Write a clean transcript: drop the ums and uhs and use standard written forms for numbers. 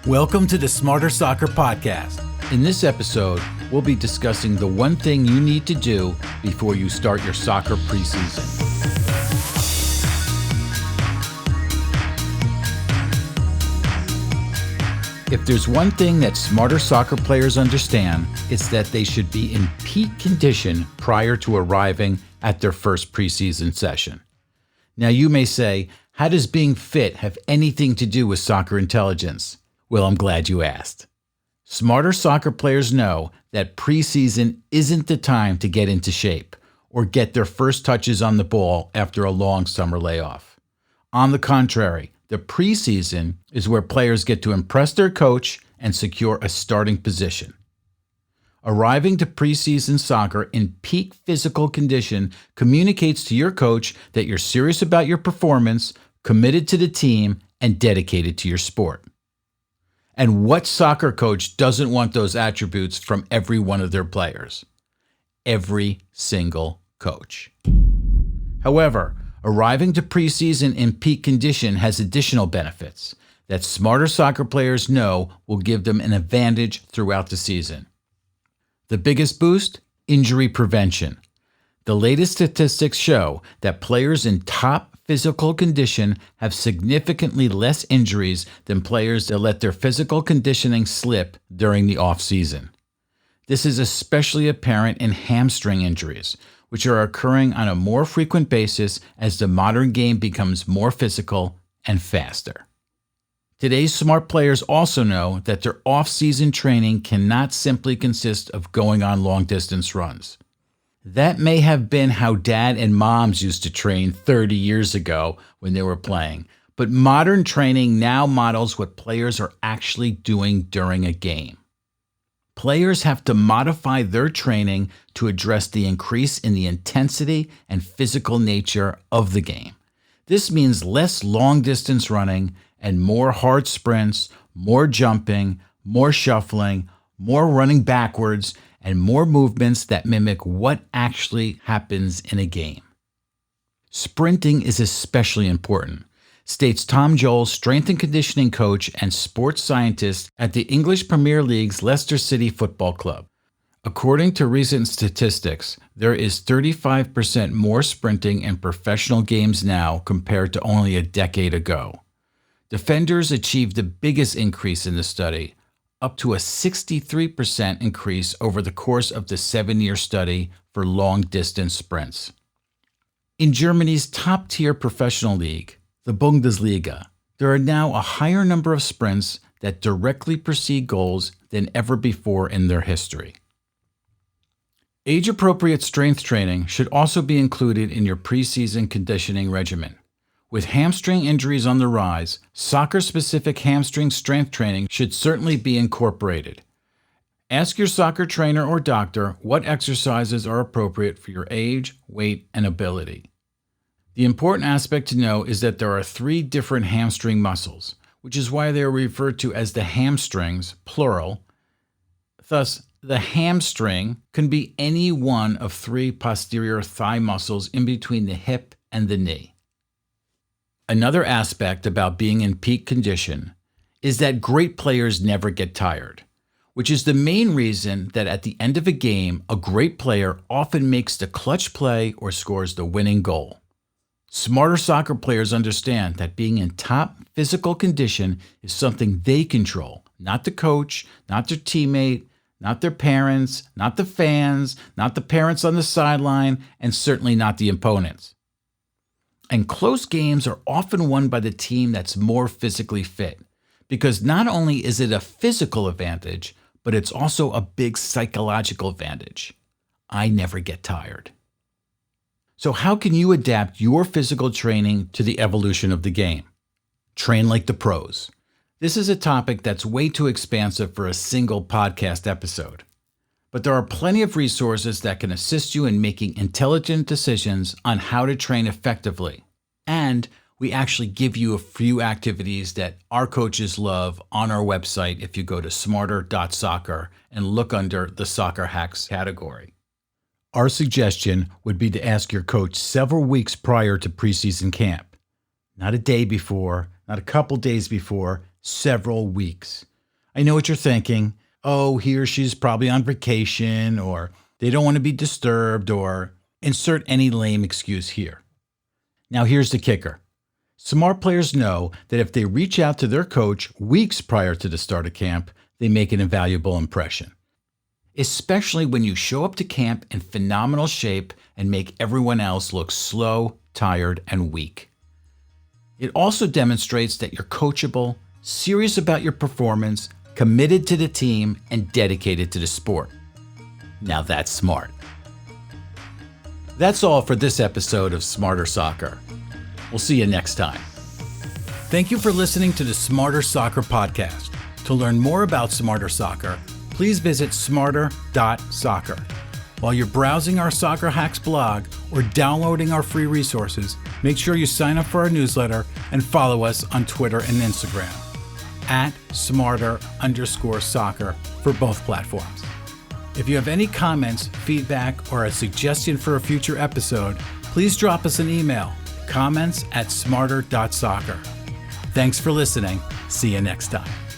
Welcome to the Smarter Soccer Podcast. In this episode, we'll be discussing the one thing you need to do before you start your soccer preseason. If there's one thing that smarter soccer players understand, it's that they should be in peak condition prior to arriving at their first preseason session. Now you may say, how does being fit have anything to do with soccer intelligence? Well, I'm glad you asked. Smarter soccer players know that preseason isn't the time to get into shape or get their first touches on the ball after a long summer layoff. On the contrary, the preseason is where players get to impress their coach and secure a starting position. Arriving to preseason soccer in peak physical condition communicates to your coach that you're serious about your performance, committed to the team, and dedicated to your sport. And what soccer coach doesn't want those attributes from every one of their players? Every single coach. However, arriving to preseason in peak condition has additional benefits that smarter soccer players know will give them an advantage throughout the season. The biggest boost? Injury prevention. The latest statistics show that players in top physical condition have significantly less injuries than players that let their physical conditioning slip during the off-season. This is especially apparent in hamstring injuries, which are occurring on a more frequent basis as the modern game becomes more physical and faster. Today's smart players also know that their off-season training cannot simply consist of going on long-distance runs. That may have been how dad and moms used to train 30 years ago when they were playing, but modern training now models what players are actually doing during a game. Players have to modify their training to address the increase in the intensity and physical nature of the game. This means less long-distance running and more hard sprints, more jumping, more shuffling, more running backwards, and more movements that mimic what actually happens in a game. Sprinting is especially important, states Tom Joel, strength and conditioning coach and sports scientist at the English Premier League's Leicester City Football Club. According to recent statistics, there is 35% more sprinting in professional games now compared to only a decade ago. Defenders achieved the biggest increase in the study, up to a 63% increase over the course of the 7-year study for long-distance sprints. In Germany's top-tier professional league, the Bundesliga, there are now a higher number of sprints that directly precede goals than ever before in their history. Age-appropriate strength training should also be included in your preseason conditioning regimen. With hamstring injuries on the rise, soccer-specific hamstring strength training should certainly be incorporated. Ask your soccer trainer or doctor what exercises are appropriate for your age, weight, and ability. The important aspect to know is that there are 3 different hamstring muscles, which is why they are referred to as the hamstrings, plural. Thus, the hamstring can be any one of 3 posterior thigh muscles in between the hip and the knee. Another aspect about being in peak condition is that great players never get tired, which is the main reason that at the end of a game, a great player often makes the clutch play or scores the winning goal. Smarter soccer players understand that being in top physical condition is something they control, not the coach, not their teammate, not their parents, not the fans, not the parents on the sideline, and certainly not the opponents. And close games are often won by the team that's more physically fit, because not only is it a physical advantage, but it's also a big psychological advantage. I never get tired. So how can you adapt your physical training to the evolution of the game? Train like the pros. This is a topic that's way too expansive for a single podcast episode. But there are plenty of resources that can assist you in making intelligent decisions on how to train effectively. And we actually give you a few activities that our coaches love on our website if you go to smarter.soccer and look under the Soccer Hacks category. Our suggestion would be to ask your coach several weeks prior to preseason camp. Not a day before, not a couple days before, several weeks. I know what you're thinking. Oh, he or she's probably on vacation, or they don't want to be disturbed, or insert any lame excuse here. Now here's the kicker. Smart players know that if they reach out to their coach weeks prior to the start of camp, they make an invaluable impression. Especially when you show up to camp in phenomenal shape and make everyone else look slow, tired, and weak. It also demonstrates that you're coachable, serious about your performance, committed to the team, and dedicated to the sport. Now that's smart. That's all for this episode of Smarter Soccer. We'll see you next time. Thank you for listening to the Smarter Soccer podcast. To learn more about Smarter Soccer, please visit smarter.soccer. While you're browsing our Soccer Hacks blog or downloading our free resources, make sure you sign up for our newsletter and follow us on Twitter and Instagram @smarter_soccer for both platforms. If you have any comments, feedback, or a suggestion for a future episode, please drop us an email, comments@smarter.soccer. Thanks for listening. See you next time.